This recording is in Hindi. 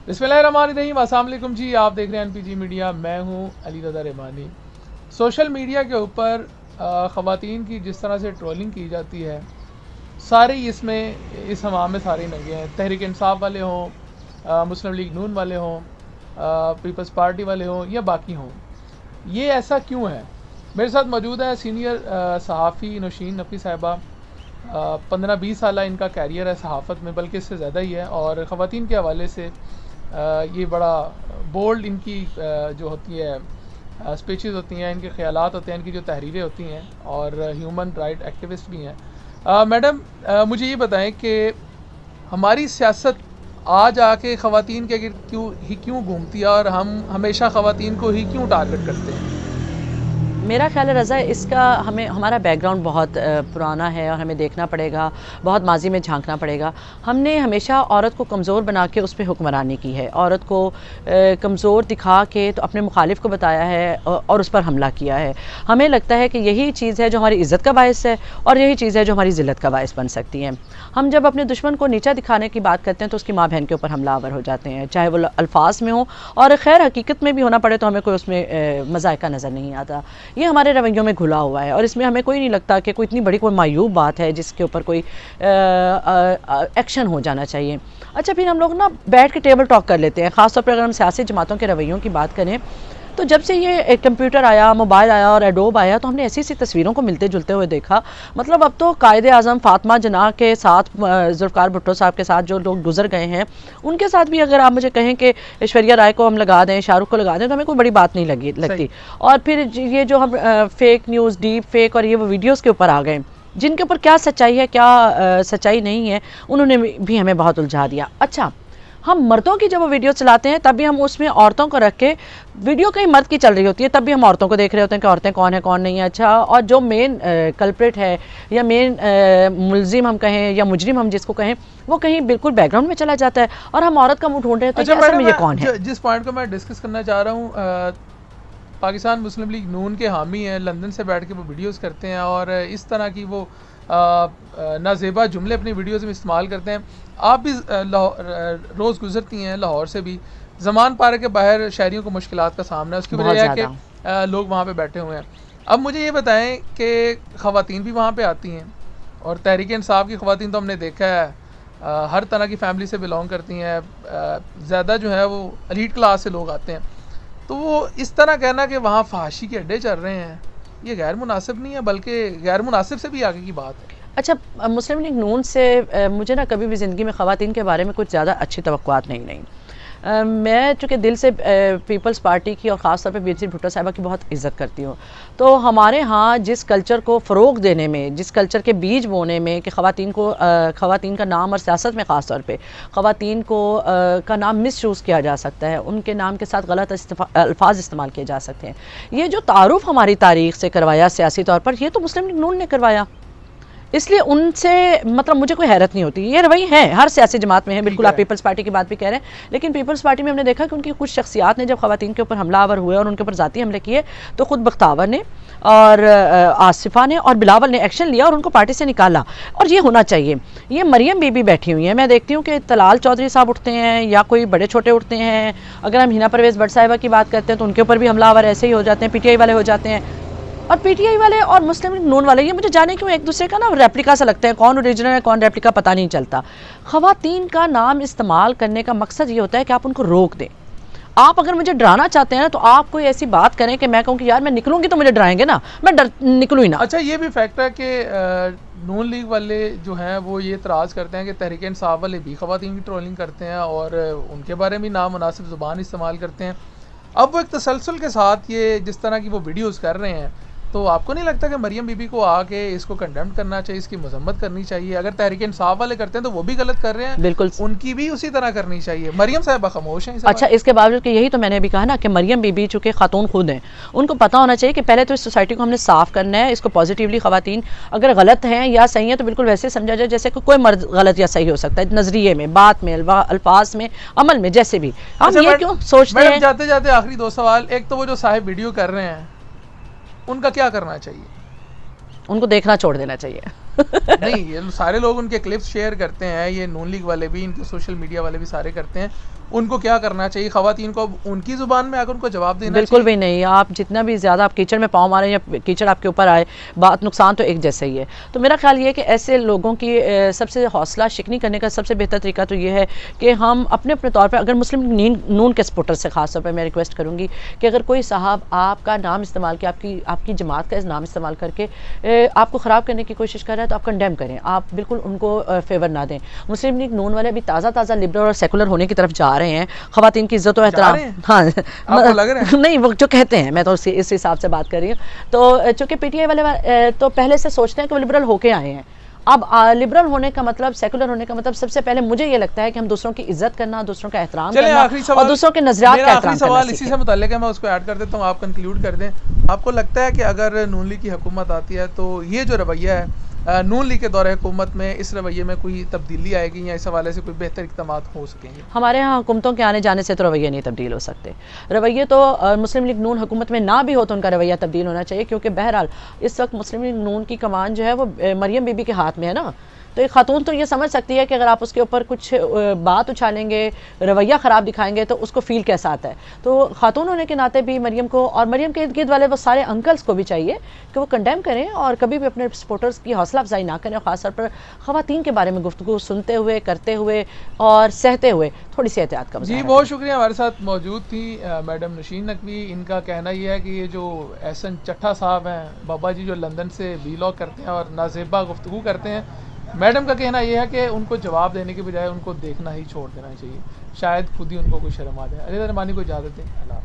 बिस्मिल्लाहिर्रहमानिर्रहीम। अस्सलाम वालेकुम जी, आप देख रहे हैं एनपीजी मीडिया। मैं हूं अली रज़ा रहमानी। सोशल मीडिया के ऊपर ख़वातीन की जिस तरह से ट्रोलिंग की जाती है, सारे ही इसमें इस हमाम में सारे लगे हैं। तहरीक इंसाफ वाले हों, मुस्लिम लीग नून वाले हों, पीपल्स पार्टी वाले हों या बाकी हों। ये ऐसा क्यों है? मेरे साथ मौजूद है सीनियर सहाफ़ी नौशीन नफ़ी साहिबा। 15-20 साल इनका कैरियर है सहाफ़त में, बल्कि इससे ज़्यादा ही है। और ख़वातीन के हवाले से ये बड़ा बोल्ड इनकी जो होती है स्पीचेस होती हैं, इनके ख़यालात होते हैं, इनकी जो तहरीरें होती हैं, और ह्यूमन राइट एक्टिविस्ट भी हैं। मैडम, मुझे ये बताएं कि हमारी सियासत आज आके ख़वातीन के क्यों घूमती है, और हम हमेशा ख़वातीन को ही क्यों टारगेट करते हैं? मेरा ख्याल है रज़ा, इसका हमारा बैकग्राउंड बहुत पुराना है और हमें देखना पड़ेगा, बहुत माजी में झांकना पड़ेगा। हमने हमेशा औरत को कमज़ोर बना के उस पर हुक्मरानी की है, औरत को कमज़ोर दिखा के तो अपने मुखालिफ को बताया है और उस पर हमला किया है। हमें लगता है कि यही चीज़ है जो हमारी इज़्ज़त का बायस है, और यही चीज़ है जो हमारी ज़िल्लत का बायस बन सकती है। हम जब अपने दुश्मन को नीचा दिखाने की बात करते हैं तो उसकी माँ बहन के ऊपर हमलावर हो जाते हैं, चाहे वो अल्फाज में हो, और खैर हकीकत में भी होना पड़े तो हमें कोई उसमें मज़ायका नज़र नहीं आता। ये हमारे रवैयों में घुला हुआ है, और इसमें हमें कोई नहीं लगता कि कोई इतनी बड़ी कोई मायूब बात है जिसके ऊपर कोई एक्शन हो जाना चाहिए। अच्छा, फिर हम लोग ना बैठ के टेबल टॉक कर लेते हैं, ख़ासतौर पर अगर हम सियासी जमातों के रवैयों की बात करें। तो जब से ये कंप्यूटर आया, मोबाइल आया और एडोब आया, तो हमने ऐसी ऐसी तस्वीरों को मिलते जुलते हुए देखा। मतलब अब तो कायदे आज़म फातिमा जना के साथ, जुल्फ़िकार भुट्टो साहब के साथ जो लोग गुजर गए हैं, उनके साथ भी अगर आप मुझे कहें कि ऐश्वर्या राय को हम लगा दें, शाहरुख को लगा दें, तो हमें कोई बड़ी बात नहीं लगती। और फिर ये जो हम फेक न्यूज़, डीप फेक और ये वो वीडियोज़ के ऊपर आ गए, जिनके ऊपर क्या सच्चाई है क्या सच्चाई नहीं है, उन्होंने भी हमें बहुत उलझा दिया। अच्छा, हम मर्दों की जब वो वीडियो चलाते हैं तब भी हम उसमें औरतों को रख के, वीडियो कहीं मर्द की चल रही होती है तब भी हम औरतों को देख रहे होते हैं कि औरतें कौन है कौन नहीं है। अच्छा, और जो मेन कल्प्रिट है या मेन मुलजिम हम कहें या मुजरिम हम जिसको कहें, वो कहीं बिल्कुल बैकग्राउंड में चला जाता है और हम औरत का मुंह ढूंढ रहे होते हैं कि असल में ये कौन है। जिस पॉइंट को मैं डिस्कस करना चाह रहा हूँ, पाकिस्तान मुस्लिम लीग नून के हामी हैं, लंदन से बैठ के वो वीडियोस करते हैं और इस तरह की वो नाजेबा जुमले अपनी वीडियोस में इस्तेमाल करते हैं। आप भी रोज़ गुजरती हैं लाहौर से भी, ज़मान पार्क के बाहर शहरियों को मुश्किलात का सामना है, उसकी वजह है कि लोग वहाँ पे बैठे हुए हैं। अब मुझे ये बताएं कि ख़वातीन भी वहाँ पे आती हैं, और तहरीक इंसाफ की ख़वातीन तो हमने देखा है हर तरह की फैमिली से बिलोंग करती हैं, ज़्यादा जो है वो एलीट क्लास से लोग आते हैं। तो वो इस तरह कहना कि वहाँ फहाशी के अड्डे चल रहे हैं, ये गैर मुनासिब नहीं है, बल्कि गैर मुनासिब से भी आगे की बात है। अच्छा, मुस्लिम लीग नून से मुझे ना कभी भी ज़िंदगी में ख़वातीन के बारे में कुछ ज़्यादा अच्छी तवक्कुआत नहीं। मैं चूँकि दिल से पीपल्स पार्टी की और ख़ास तौर पे बेनज़ीर भुट्टो साहिबा की बहुत इज़्ज़त करती हूँ। तो हमारे यहाँ जिस कल्चर को फ़रोग़ देने में, जिस कल्चर के बीज बोने में कि ख़वातीन का नाम, और सियासत में ख़ास तौर पे ख़वातीन को का नाम मिसयूज़ किया जा सकता है, उनके नाम के साथ गलत अल्फाज इस्तेमाल किए जा सकते हैं। ये जो तारुफ़ हमारी तारीख़ से करवाया सियासी तौर पर, ये तो मुस्लिम लीग नून ने करवाया, इसलिए उनसे मतलब मुझे कोई हैरत नहीं होती। ये रवैये हैं, हर सियासी जमात में है। बिल्कुल, आप पीपल्स पार्टी की बात भी कह रहे हैं, लेकिन पीपल्स पार्टी में हमने देखा कि उनकी कुछ शख्सियात ने जब ख़वातीन के ऊपर हमलावर हुए और उनके ऊपर ज़ाती हमले किए, तो ख़ुद बख्तावर ने और आसिफा ने और बिलावल ने एक्शन लिया और उनको पार्टी से निकाला। और ये होना चाहिए। ये मरियम बीबी बैठी हुई हैं, मैं देखती हूँ कि तलाल चौधरी साहब उठते हैं या कोई बड़े छोटे उठते हैं। अगर हम हिना परवेज़ भट्ट साहिबा की बात करते हैं तो उनके ऊपर भी हमलावर ऐसे ही हो जाते हैं, पीटीआई वाले हो जाते हैं। और पीटीआई वाले और मुस्लिम लीग नून वाले, ये मुझे जाने क्यों एक दूसरे का ना रेप्लिका सा लगते हैं, कौन ओरिजिनल है कौन रेप्लिका पता नहीं चलता। ख़वातीन का नाम इस्तेमाल करने का मकसद ये होता है कि आप उनको रोक दें। आप अगर मुझे डराना चाहते हैं ना, तो आप कोई ऐसी बात करें कि मैं कहूँ कि यार मैं निकलूंगी तो मुझे डराएंगे ना, मैं निकलूँ ही ना। अच्छा, ये भी फैक्ट है कि नून लीग वाले जो हैं वो ये इतराज़ करते हैं कि तहरीक इंसाफ वाले भी ख़वातीन की ट्रोलिंग करते हैं और उनके बारे में नामुनासिब ज़ुबान इस्तेमाल करते हैं। अब वो एक तसलसल के साथ ये जिस तरह की वो वीडियोज़ कर रहे हैं, तो आपको नहीं लगता कि मरियम बीबी को आके इसको कंडेम करना चाहिए, इसकी मजम्मत करनी चाहिए? अगर तहरीक इंसाफ वाले करते हैं तो वो भी गलत कर रहे हैं, बिल्कुल उनकी भी उसी तरह करनी चाहिए। मरियम साहिबा खामोश हैं। अच्छा, इसके बावजूद कि यही तो मैंने भी कहा ना कि मरियम बीबी चूँकि खातून खुद हैं, उनको पता होना चाहिए कि पहले तो इस सोसाइटी को हमने साफ़ करना है, इसको पॉजिटिवली ख़वातीन अगर गलत हैं या सही हैं तो बिल्कुल वैसे समझा जाए जैसे कोई मर्द गलत या सही हो सकता है, नज़रिए में, बात में, अल्फाज में, अमल में, जैसे भी। हम ये क्यों सोचते हैं? जाते जाते आखिरी 2 सवाल। एक तो वो जो साहिब वीडियो कर रहे हैं, उनका क्या करना चाहिए? उनको देखना छोड़ देना चाहिए। नहीं, ये सारे लोग उनके क्लिप्स शेयर करते हैं, ये नून लीग वाले भी, इनके सोशल मीडिया वाले भी सारे करते हैं। उनको क्या करना चाहिए? ख़वातीन को उनकी ज़ुबान में आकर उनको जवाब देना बिल्कुल चाहिए? भी नहीं। आप जितना भी ज़्यादा आप कीचड़ में पाँव मारें या कीचड़ आपके ऊपर आए, बात नुकसान तो एक जैसा ही है। तो मेरा ख्याल ये है कि ऐसे लोगों की सबसे हौसला शिकनी करने का सबसे बेहतर तरीका तो ये है कि हम अपने अपने तौर पर, अगर मुस्लिम नून के सपोर्टर से खास तौर पर मैं रिक्वेस्ट करूँगी कि अगर कोई साहब आपका नाम इस्तेमाल किया, आपकी जमात का नाम इस्तेमाल करके आपको ख़राब करने की कोशिश कर रहा है, तो आप कंडेम करें, आप बिल्कुल उनको फेवर ना दें। मुस्लिम लीग नून वाले अभी ताज़ा लिबरल और सेकुलर होने की तरफ जा रहे हैं। ख़वातीन की इज़्ज़त और एहतराम, हाँ आपको लग रहा है? नहीं, वो जो कहते हैं, मैं तो इस हिसाब से बात कर रही हूँ। तो चूँकि पीटीआई वाले तो पहले से सोचते हैं कि वो लिबरल होके आए हैं। अब लिबरल होने का मतलब, सेकुलर होने का मतलब, सबसे पहले मुझे ये लगता है कि हम दूसरों की इज्जत करना, दूसरों का एहतराम करना और दूसरों के नजरियात का एहतराम करना सवाल इसी से मुताल्लिक है, मैं उसको ऐड कर देता हूँ, आप कंक्लूड कर दें। आपको लगता है कि अगर नून लीग की हुकूमत आती है तो ये जो रवैया है नून लीग के दौरे हुकूमत में, इस रवैये में कोई तब्दीली आएगी या इस हवाले से कोई बेहतर इक़दाम हो सकेंगे? हमारे यहाँ हुकूमतों के आने जाने से तो रवैये नहीं तब्दील हो सकते। रवैये तो मुस्लिम लीग नून हुकूमत में ना भी हो तो उनका रवैया तब्दील होना चाहिए, क्योंकि बहरहाल इस वक्त मुस्लिम लीग नून की कमान जो है वो मरियम बीबी के हाथ में है ना। तो एक खातून तो ये समझ सकती है कि अगर आप उसके ऊपर कुछ बात उछालेंगे, रवैया ख़राब दिखाएंगे, तो उसको फ़ील कैसा आता है। तो खातून होने के नाते भी मरियम को और मरियम के इर्द गिर्द वाले वो सारे अंकल्स को भी चाहिए कि वो कंडेम करें और कभी भी अपने सपोर्टर्स की हौसला अफजाई ना करें, और ख़ास तौर पर ख़वातीन के बारे में गुफ्तगू सुनते हुए, करते हुए और सहते हुए थोड़ी सी एहतियात का जी, बहुत शुक्रिया। हमारे साथ मौजूद थी मैडम नशीन नकवी। इनका कहना ये है कि ये जो एहसन चट्टा साहब हैं, बाबा जी, जो लंदन से वीलॉग करते हैं और नाज़ेबा गुफ्तगू करते हैं, मैडम का कहना यह है कि उनको जवाब देने के बजाय उनको देखना ही छोड़ देना चाहिए। शायद खुद ही उनको कोई शर्म आ जाए। अली रहमानी को इजाज़त दें। अल्लाह।